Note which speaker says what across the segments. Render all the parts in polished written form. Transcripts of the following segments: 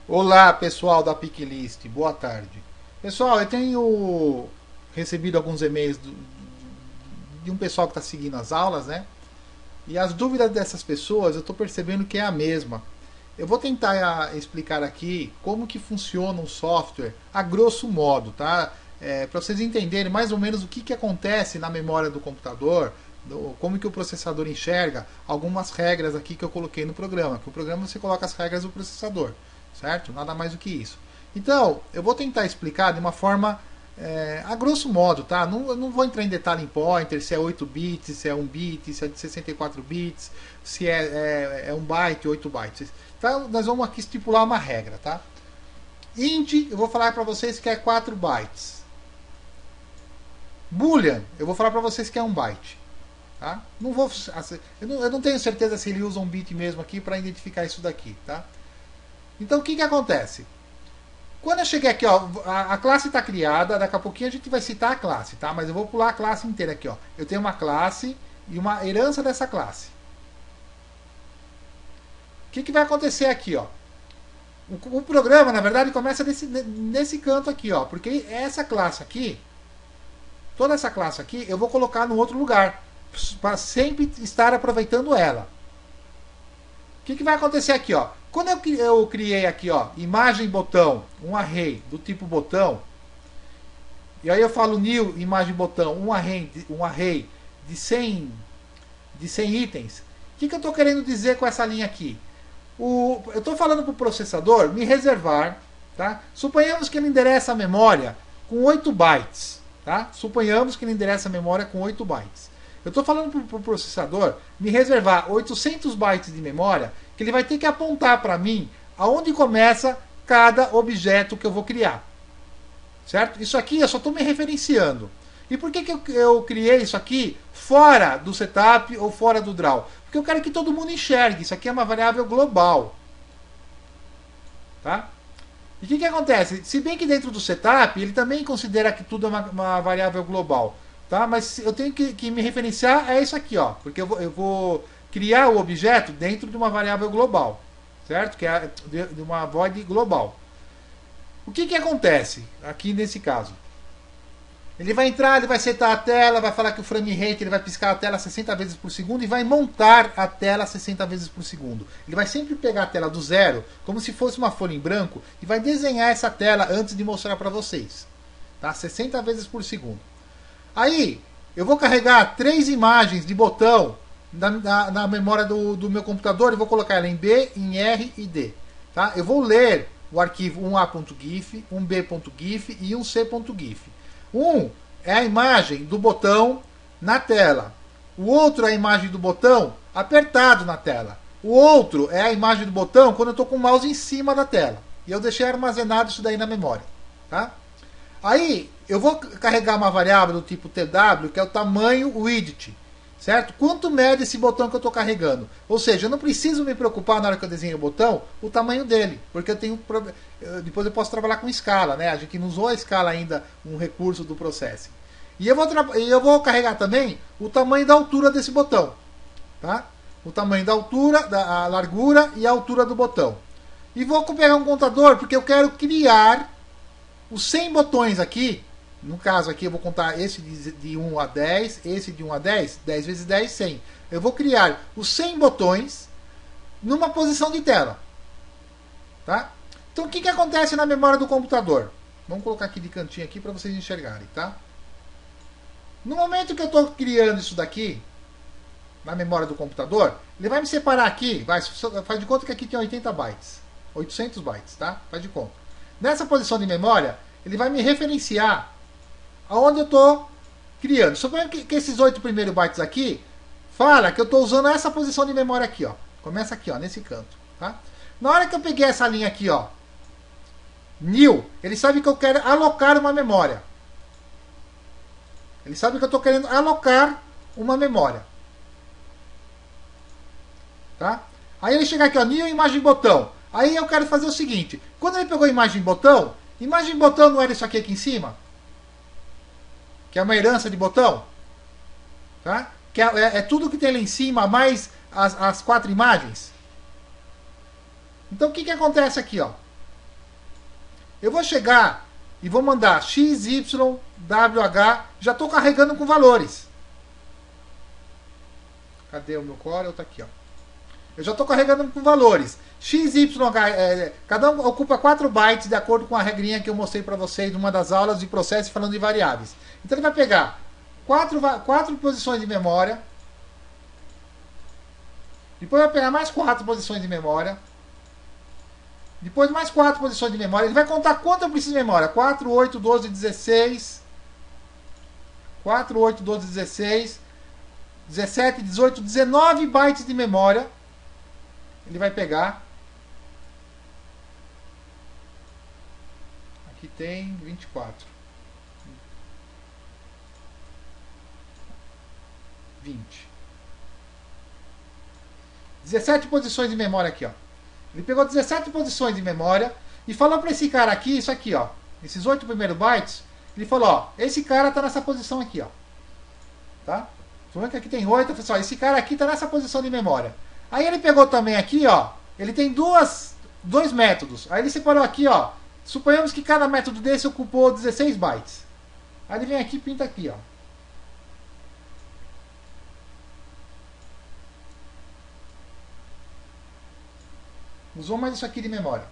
Speaker 1: Olá, pessoal da Picklist, boa tarde. Pessoal, eu tenho recebido alguns e-mails de um pessoal que está seguindo as aulas, né? E as dúvidas dessas pessoas eu estou percebendo que é a mesma. Eu vou tentar explicar aqui como que funciona um software a grosso modo, tá? Para vocês entenderem mais ou menos o que acontece na memória do computador, como que o processador enxerga algumas regras aqui que eu coloquei no programa. Que o programa você coloca as regras do processador, certo? Nada mais do que isso. Então, eu vou tentar explicar de uma forma a grosso modo, tá? Eu não vou entrar em detalhe em pointer, se é 8 bits, se é 1 bit, se é de 64 bits, se é 1 byte, 8 bytes. Então, nós vamos aqui estipular uma regra, tá? Int, eu vou falar para vocês que é 4 bytes. Boolean, eu vou falar para vocês que é 1 byte. Tá? Eu não tenho certeza se ele usa um bit mesmo aqui para identificar isso daqui, tá? Então, o que acontece? Quando eu cheguei aqui, ó, a classe está criada, daqui a pouquinho a gente vai citar a classe, tá? Mas eu vou pular a classe inteira aqui, ó. Eu tenho uma classe e uma herança dessa classe. O que vai acontecer aqui, ó? O programa, na verdade, começa nesse canto aqui, ó, porque essa classe aqui, toda essa classe aqui, eu vou colocar no outro lugar, para sempre estar aproveitando ela. O que vai acontecer aqui, ó? Quando eu criei aqui, ó, imagem botão, um array do tipo botão, e aí eu falo new imagem botão, um array de 100 itens, o que eu estou querendo dizer com essa linha aqui? Eu estou falando para o processador me reservar, tá? Suponhamos que ele endereça a memória com 8 bytes, tá? Suponhamos que ele endereça a memória com 8 bytes. Eu estou falando para o processador me reservar 800 bytes de memória, que ele vai ter que apontar para mim aonde começa cada objeto que eu vou criar. Certo? Isso aqui eu só estou me referenciando. E por que eu criei isso aqui fora do setup ou fora do draw? Porque eu quero que todo mundo enxergue. Isso aqui é uma variável global. Tá? E o que acontece? Se bem que dentro do setup ele também considera que tudo é uma variável global. Tá? Mas eu tenho que me referenciar a isso aqui, ó, porque eu vou criar o objeto dentro de uma variável global, certo? Que é de uma void global. O que acontece aqui nesse caso? Ele vai entrar, ele vai setar a tela, vai falar que o frame rate ele vai piscar a tela 60 vezes por segundo e vai montar a tela 60 vezes por segundo. Ele vai sempre pegar a tela do zero, como se fosse uma folha em branco, e vai desenhar essa tela antes de mostrar para vocês. Tá? 60 vezes por segundo. Aí, eu vou carregar 3 imagens de botão na memória do meu computador e vou colocar ela em B, em R e D. Tá? Eu vou ler o arquivo 1A.gif, 1B.gif e 1C.gif. Um é a imagem do botão na tela. O outro é a imagem do botão apertado na tela. O outro é a imagem do botão quando eu estou com o mouse em cima da tela. E eu deixei armazenado isso daí na memória. Tá? Aí, eu vou carregar uma variável do tipo TW, que é o tamanho widget. Certo? Quanto mede esse botão que eu estou carregando? Ou seja, eu não preciso me preocupar na hora que eu desenho o botão, o tamanho dele. Porque eu tenho. Depois eu posso trabalhar com escala, né? A gente não usou a escala ainda, um recurso do processing. E eu vou carregar também o tamanho da altura desse botão. Tá? O tamanho da altura, a largura e a altura do botão. E vou pegar um contador, porque eu quero criar os 100 botões aqui. No caso aqui eu vou contar esse de 1 a 10, esse de 1 a 10, 10 vezes 10, 100. Eu vou criar os 100 botões numa posição de tela. Tá? Então o que acontece na memória do computador? Vamos colocar aqui de cantinho aqui para vocês enxergarem. Tá? No momento que eu estou criando isso daqui, na memória do computador, ele vai me separar aqui, faz de conta que aqui tem 80 bytes, 800 bytes, tá? Faz de conta. Nessa posição de memória, ele vai me referenciar aonde eu estou criando. Suponha que esses 8 primeiros bytes aqui fala que eu estou usando essa posição de memória aqui, ó. Começa aqui, ó, nesse canto, tá? Na hora que eu peguei essa linha aqui, ó, new, ele sabe que eu quero alocar uma memória. Ele sabe que eu estou querendo alocar uma memória. Tá? Aí ele chega aqui, ó, new imagem botão. Aí eu quero fazer o seguinte, quando ele pegou a imagem botão não era isso aqui em cima? Que é uma herança de botão, tá? Que é tudo que tem lá em cima, mais as 4 imagens. Então o que acontece aqui, ó? Eu vou chegar e vou mandar x, y, wh, já estou carregando com valores. Cadê o meu Corel? Está aqui, ó. Eu já estou carregando com valores. X, Y, H, cada um ocupa 4 bytes de acordo com a regrinha que eu mostrei para vocês numa das aulas de processo falando de variáveis. Então ele vai pegar 4 posições de memória. Depois vai pegar mais 4 posições de memória. Depois mais 4 posições de memória. Ele vai contar quanto eu preciso de memória. 4, 8, 12, 16. 4, 8, 12, 16. 17, 18, 19 bytes de memória. Ele vai pegar. Aqui tem 24. 20. 17 posições de memória aqui, ó. Ele pegou 17 posições de memória e falou para esse cara aqui, isso aqui, ó. Esses 8 primeiros bytes, ele falou, ó, esse cara tá nessa posição aqui, ó. Tá? Tô vendo que aqui tem 8, eu falei, ó, esse cara aqui tá nessa posição de memória. Aí ele pegou também aqui, ó, ele tem dois métodos. Aí ele separou aqui, ó, suponhamos que cada método desse ocupou 16 bytes. Aí ele vem aqui e pinta aqui, ó. Usou mais isso aqui de memória.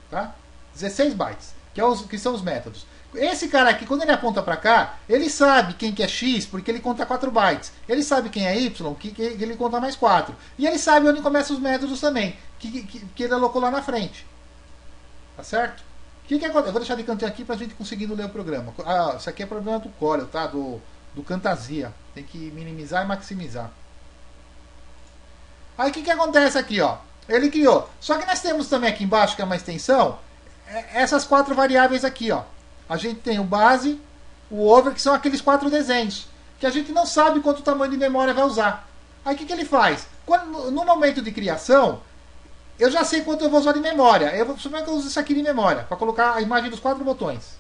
Speaker 1: Tá? 16 bytes, que são os métodos. Esse cara aqui, quando ele aponta para cá, ele sabe quem que é X, porque ele conta 4 bytes. Ele sabe quem é Y, que ele conta mais 4. E ele sabe onde começam os métodos também, que ele alocou lá na frente. Tá certo? Que acontece? Eu vou deixar de cantinho aqui para a gente conseguindo ler o programa. Ah, isso aqui é problema do Corel, tá? Do Camtasia. Tem que minimizar e maximizar. Aí o que acontece aqui, ó? Ele criou. Só que nós temos também aqui embaixo, que é uma extensão, essas 4 variáveis aqui, ó. A gente tem o base, o over, que são aqueles 4 desenhos, que a gente não sabe quanto tamanho de memória vai usar. Aí o que ele faz? No momento de criação, eu já sei quanto eu vou usar de memória. Eu vou supor que eu uso isso aqui de memória, para colocar a imagem dos 4 botões.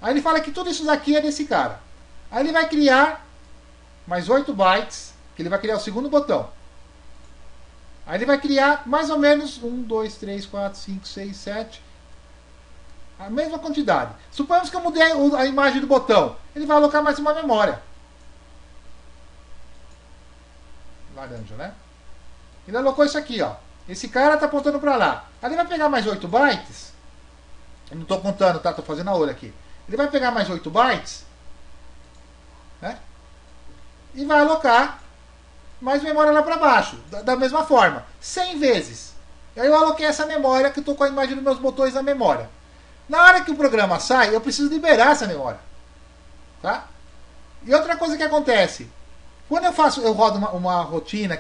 Speaker 1: Aí ele fala que tudo isso daqui é desse cara. Aí ele vai criar mais 8 bytes, que ele vai criar o segundo botão. Aí ele vai criar mais ou menos 1, 2, 3, 4, 5, 6, 7. A mesma quantidade. Suponhamos que eu mudei a imagem do botão. Ele vai alocar mais uma memória. Laranja, né? Ele alocou isso aqui, ó. Esse cara está apontando para lá. Aí ele vai pegar mais 8 bytes. Eu não estou contando, tá? Estou fazendo a olho aqui. Ele vai pegar mais 8 bytes. Né? E vai alocar mais memória lá para baixo. Da mesma forma. 100 vezes. Aí eu aloquei essa memória que eu estou com a imagem dos meus botões na memória. Na hora que o programa sai, eu preciso liberar essa memória. Tá? E outra coisa que acontece. Quando eu rodo uma rotina,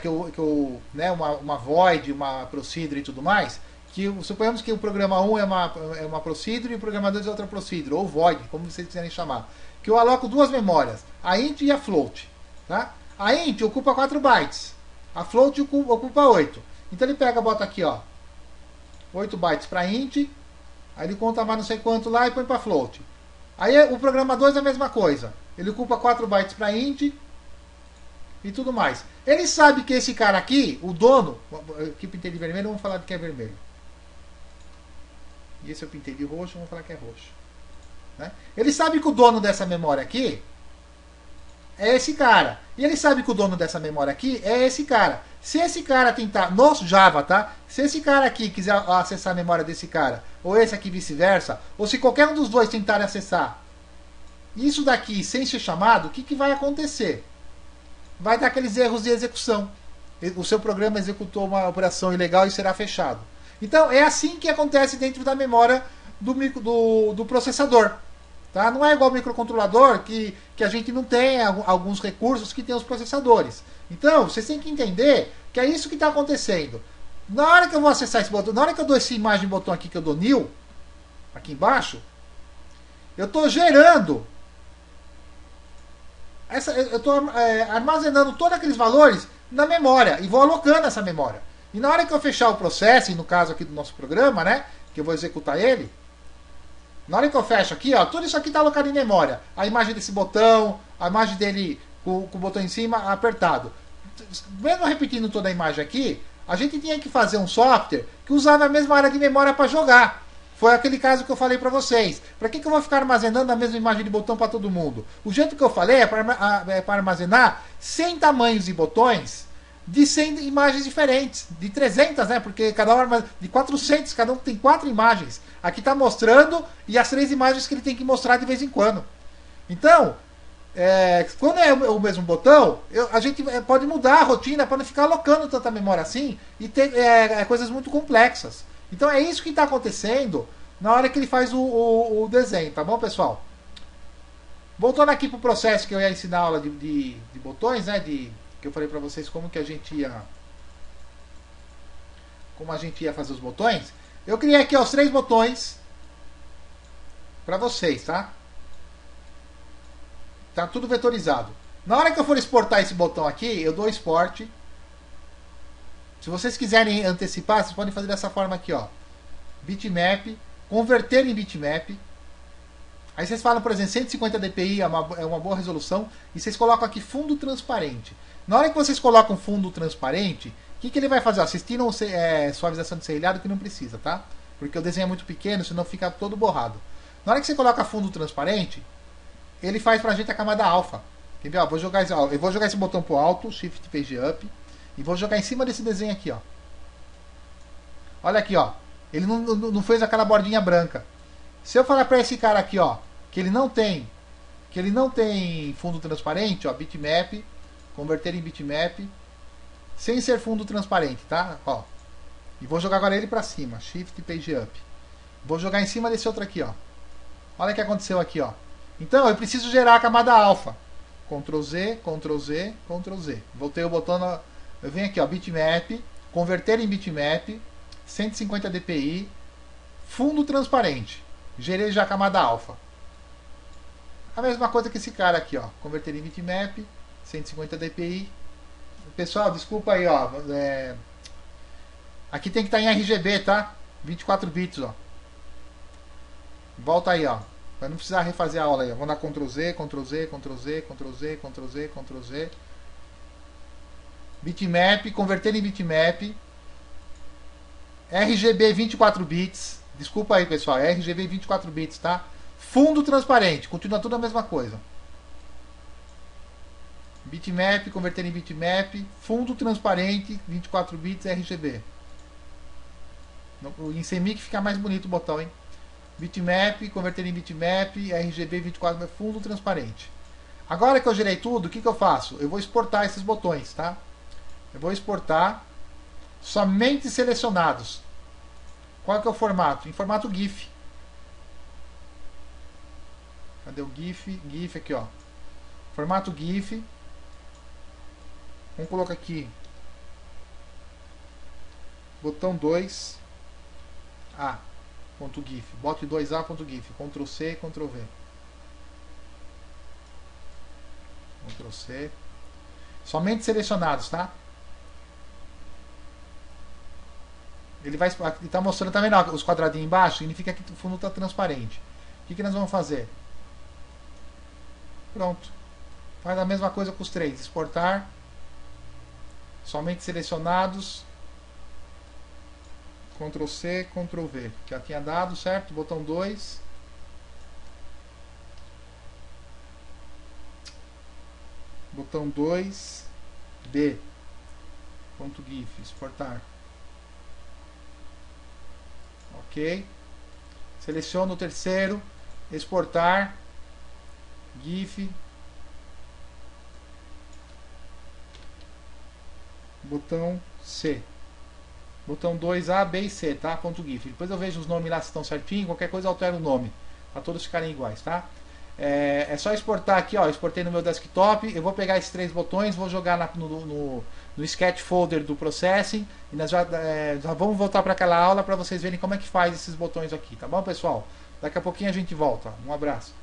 Speaker 1: né, uma void, uma procedure e tudo mais, que suponhamos que o programa 1 é uma procedure e o programa 2 é outra procedure, ou void, como vocês quiserem chamar. Que eu aloco 2 memórias, a int e a float. Tá? A int ocupa 4 bytes, a float ocupa 8. Então ele pega, bota aqui, ó, 8 bytes para int, aí ele conta mais não sei quanto lá e põe para float. Aí o programa 2 é a mesma coisa, ele ocupa 4 bytes para int e tudo mais. Ele sabe que esse cara aqui, o dono, aqui eu pintei de vermelho, vamos falar de que é vermelho. E esse eu pintei de roxo, vamos falar que é roxo. Né? Ele sabe que o dono dessa memória aqui é esse cara. E ele sabe que o dono dessa memória aqui é esse cara. Se esse cara tentar, no Java, tá? Se esse cara aqui quiser acessar a memória desse cara, ou esse aqui vice-versa, ou se qualquer um dos dois tentar acessar isso daqui sem ser chamado, o que vai acontecer? Vai dar aqueles erros de execução. O seu programa executou uma operação ilegal e será fechado. Então, é assim que acontece dentro da memória do processador. Tá? Não é igual ao microcontrolador, que a gente não tem alguns recursos que tem os processadores. Então, vocês têm que entender que é isso que está acontecendo. Na hora que eu vou acessar esse botão, na hora que eu dou essa imagem botão aqui, que eu dou new, aqui embaixo, eu estou gerando... eu estou armazenando todos aqueles valores na memória e vou alocando essa memória. E na hora que eu fechar o processo, e no caso aqui do nosso programa, né, que eu vou executar ele, na hora que eu fecho aqui, ó, tudo isso aqui está alocado em memória. A imagem desse botão, a imagem dele com o botão em cima apertado. Mesmo repetindo toda a imagem aqui, a gente tinha que fazer um software que usava a mesma área de memória para jogar. Foi aquele caso que eu falei para vocês. Para que eu vou ficar armazenando a mesma imagem de botão para todo mundo? O jeito que eu falei é para armazenar 100 tamanhos de botões de 100 imagens diferentes. De 300, né? Porque cada um de 400, cada um tem 4 imagens. Aqui está mostrando e as 3 imagens que ele tem que mostrar de vez em quando. Então, quando é o mesmo botão, a gente pode mudar a rotina para não ficar alocando tanta memória assim e ter coisas muito complexas. Então é isso que está acontecendo na hora que ele faz o desenho, tá bom, pessoal? Voltando aqui para o processo que eu ia ensinar a aula de botões, né? Que eu falei para vocês como a gente ia fazer os botões. Eu criei aqui os 3 botões para vocês, tá? Tá tudo vetorizado. Na hora que eu for exportar esse botão aqui, eu dou export. Se vocês quiserem antecipar, vocês podem fazer dessa forma aqui, ó. Bitmap, converter em bitmap. Aí vocês falam, por exemplo, 150 dpi é uma boa resolução. E vocês colocam aqui fundo transparente. Na hora que vocês colocam fundo transparente, o que ele vai fazer? Ó, vocês tiram suavização de serrilhado que não precisa, tá? Porque o desenho é muito pequeno, senão fica todo borrado. Na hora que você coloca fundo transparente, ele faz pra gente a camada alfa. Quer ver? Ó, eu vou jogar esse botão pro alto, Shift Page Up, e vou jogar em cima desse desenho aqui, ó. Olha aqui, ó. Ele não fez aquela bordinha branca. Se eu falar para esse cara aqui, ó, que ele não tem fundo transparente, ó, bitmap, converter em bitmap, sem ser fundo transparente, tá? Ó. E vou jogar agora ele para cima, Shift Page Up. Vou jogar em cima desse outro aqui, ó. Olha o que aconteceu aqui, ó. Então, eu preciso gerar a camada alfa. Ctrl Z, Ctrl Z, Ctrl Z. Voltei o botão, eu venho aqui, ó, bitmap, converter em bitmap, 150 dpi, fundo transparente. Gerei já a camada alfa. A mesma coisa que esse cara aqui, ó, converter em bitmap, 150 dpi. Pessoal, desculpa aí, ó. Aqui tem que estar em RGB, tá? 24 bits, ó. Volta aí, ó. Para não precisar refazer a aula aí. Vamos dar Ctrl Z, Ctrl Z, Ctrl Z, Ctrl Z, Ctrl Z, Ctrl Z. Bitmap, converter em bitmap. RGB 24 bits. Desculpa aí, pessoal. RGB 24 bits, tá? Fundo transparente. Continua tudo a mesma coisa. Bitmap, converter em bitmap. Fundo transparente, 24 bits, RGB. Em CMYK fica mais bonito o botão, hein? Bitmap, converter em bitmap, RGB 24, fundo transparente. Agora que eu gerei tudo, o que eu faço? Eu vou exportar esses botões, tá? Eu vou exportar somente selecionados. Qual que é o formato? Em formato GIF. Cadê o GIF? GIF aqui, ó. Formato GIF. Vamos colocar aqui. Botão 2. .gif, bote 2a.gif, Ctrl C, Ctrl V. Ctrl C. Somente selecionados, tá? Ele vai tá mostrando, tá vendo os quadradinhos embaixo? Significa que o fundo está transparente. O que nós vamos fazer? Pronto. Faz a mesma coisa com os 3. Exportar. Somente selecionados. Ctrl C, Ctrl V. Já tinha dado, certo? Botão 2. Botão 2. B. Ponto GIF. Exportar. Ok. Seleciono o terceiro. Exportar. GIF. Botão C. Botão 2, A, B e C, tá? Ponto GIF. Depois eu vejo os nomes lá se estão certinho. Qualquer coisa eu altero o nome. Para todos ficarem iguais, tá? É só exportar aqui, ó. Exportei no meu desktop. Eu vou pegar esses 3 botões, vou jogar no sketch folder do processing. E nós já vamos voltar para aquela aula para vocês verem como é que faz esses botões aqui, tá bom, pessoal? Daqui a pouquinho a gente volta. Um abraço.